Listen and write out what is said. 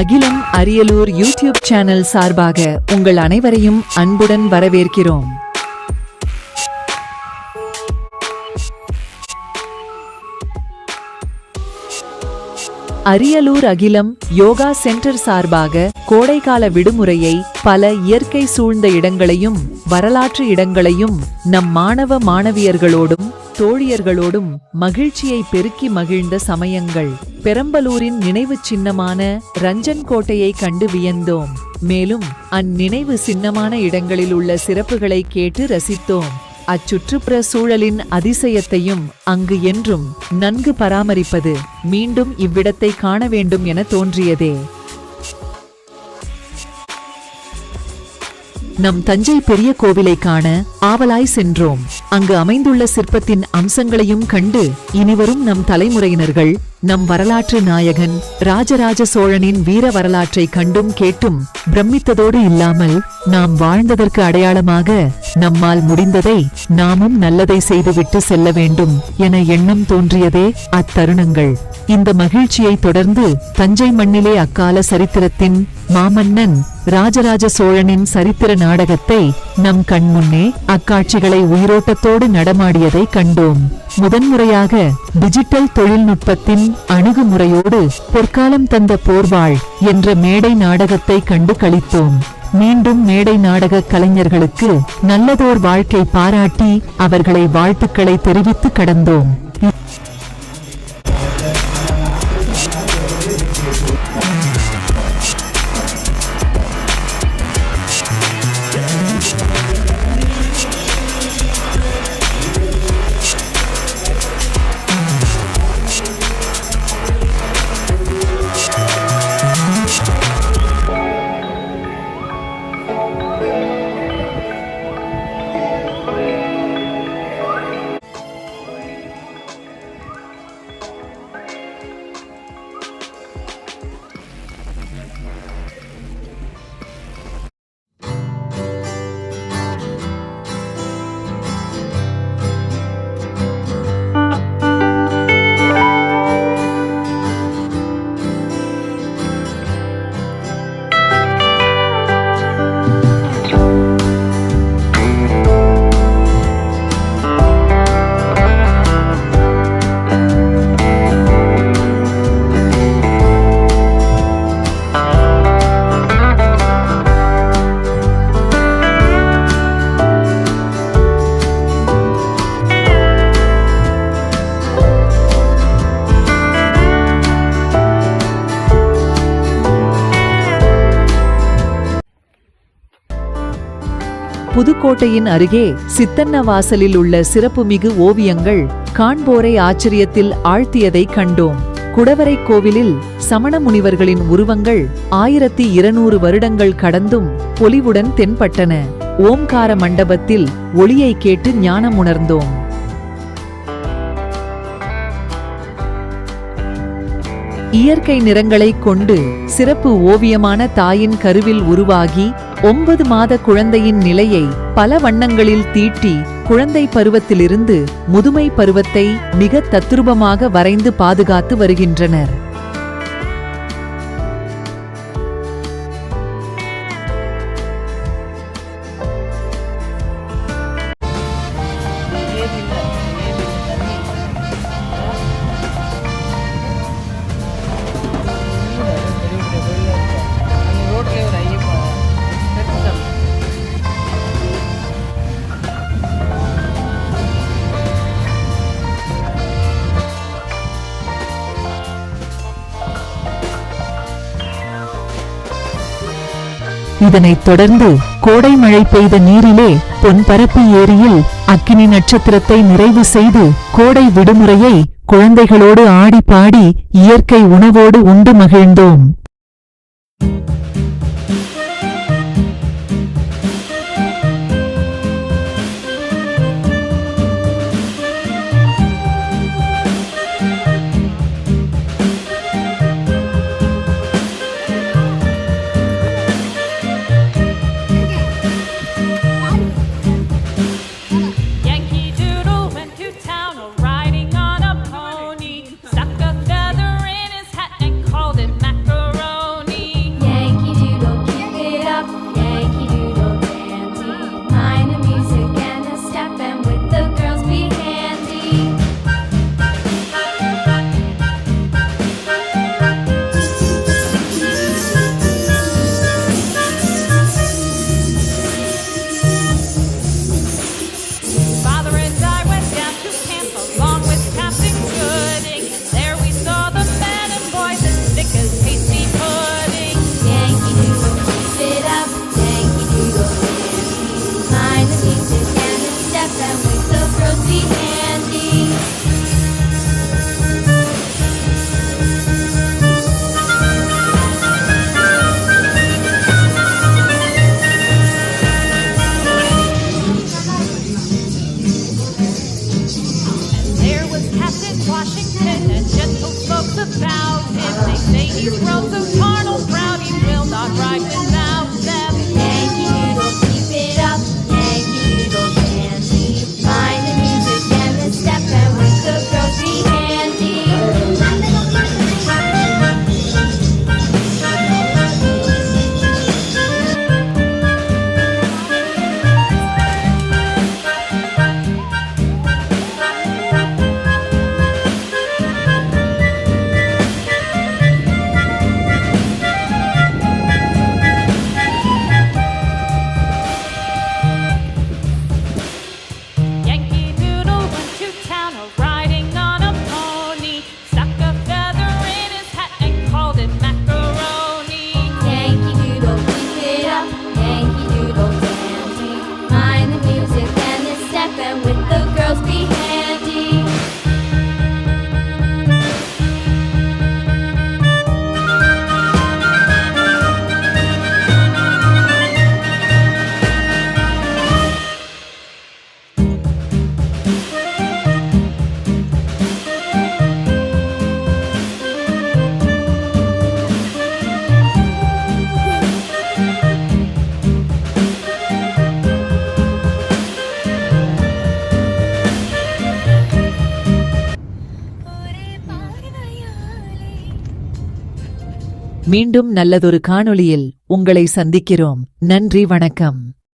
அகிலம் Ariyalur YouTube channel சார்பாக உங்கள் அனைவரையும் அன்புடன் வரவேற்கிறோம். அரியலூர் அகிலம் யோகா சென்டர் சார்பாக கோடைக்கால விடுமுறையை பல இயற்கை சூழ்ந்த இடங்களையும் வரலாற்று இடங்களையும் நம் மாணவ மாணவியர்களோடும் தோழியர்களோடும் மகிழ்ச்சியை பெருக்கி மகிழ்ந்த சமயங்கள். பெரம்பலூரின் நினைவு சின்னமான ரஞ்சன் கோட்டையை கண்டு வியந்தோம். மேலும் அந்நினைவு சின்னமான இடங்களில் உள்ள சிறப்புகளை கேட்டு ரசித்தோம். அச்சுற்றுப்புற சூழலின் அதிசயத்தையும் அங்கு என்றும் நன்கு பராமரிப்பது மீண்டும் இவ்விடத்தை காண வேண்டும் என தோன்றியதே. நம் தஞ்சை பெரிய கோவிலை காண ஆவலாய் சென்றோம். அங்கு அமைந்துள்ள சிற்பத்தின் அம்சங்களையும் கண்டு இனிவரும் நம் தலைமுறையினர்கள் நம் வரலாற்று நாயகன் ராஜராஜ சோழனின் வீர வரலாற்றை கண்டும் கேட்டும் பிரமித்ததோடு இல்லாமல் நாம் வாழ்ந்ததற்கு அடையாளமாக நம்மால் முடிந்ததை நாமும் நல்லதை செய்துவிட்டு செல்ல வேண்டும் என எண்ணம் தோன்றியதே அத்தருணங்கள். இந்த மகிழ்ச்சியை தொடர்ந்து தஞ்சை மண்ணிலே அக்கால சரித்திரத்தின் மாமன்னன் ராஜராஜ சோழனின் சரித்திர நாடகத்தை நம் கண்முன்னே அக்காட்சிகளை உயிரோட்டத்தோடு நடமாடியதை கண்டோம். முதன்முறையாக டிஜிட்டல் தொழில்நுட்பத்தின் அணுகுமுறையோடு பொற்காலம் தந்த போர்வாள் என்ற மேடை நாடகத்தை கண்டு களித்தோம். மீண்டும் மேடை நாடக கலைஞர்களுக்கு நல்லதோர் வாழ்க்கை பாராட்டி அவர்களை வாழ்த்துக்களை தெரிவித்து கடந்தோம். புதுக்கோட்டையின் அருகே சித்தன்ன வாசலில் உள்ள சிறப்புமிகு ஓவியங்கள் காண்போரை ஆச்சரியத்தில் ஆழ்த்தியதை கண்டோம். குடவரை கோவிலில் சமண முனிவர்களின் உருவங்கள் 1200 வருடங்கள் கடந்தும் பொலிவுடன் தென்பட்டன. ஓம்கார மண்டபத்தில் ஒளியை கேட்டு ஞானமுணர்ந்தோம். இயற்கை நிறங்களை கொண்டு சிறப்பு ஓவியமான தாயின் கருவில் உருவாகி 9 மாத குழந்தையின் நிலையை பல வண்ணங்களில் தீட்டி குழந்தை பருவத்திலிருந்து முதுமை பருவத்தை மிக தத்ரூபமாக வரைந்து பாதுகாத்து வருகின்றனர். இதனைத் தொடர்ந்து கோடை மழை பெய்த நீரிலே பொன்பரப்பி ஏரியில் அக்கினி நட்சத்திரத்தை நிறைவு செய்து கோடை விடுமுறையை குழந்தைகளோடு ஆடி பாடி இயற்கை உணவோடு உண்டு மகிழ்ந்தோம். Riding on a pony, stuck a feather in his hat and called it macaroni. Captain Washington and gentle folks about him. They say he's grown so carnal proud he will not ride without them. Yankee Doodle, keep it up, Yankee Doodle dandy. Mind the music and the step, and with the girls be handy. Yankee Doodle went to town riding on a pony. Stuck a feather in his hat and called it macaroni. Yankee Doodle, keep it up, Yankee Doodle dandy. Mind the music and the step, and with the girls be handy. மீண்டும் நல்லதொரு காணொளியில் உங்களை சந்திக்கிறோம். நன்றி, வணக்கம்.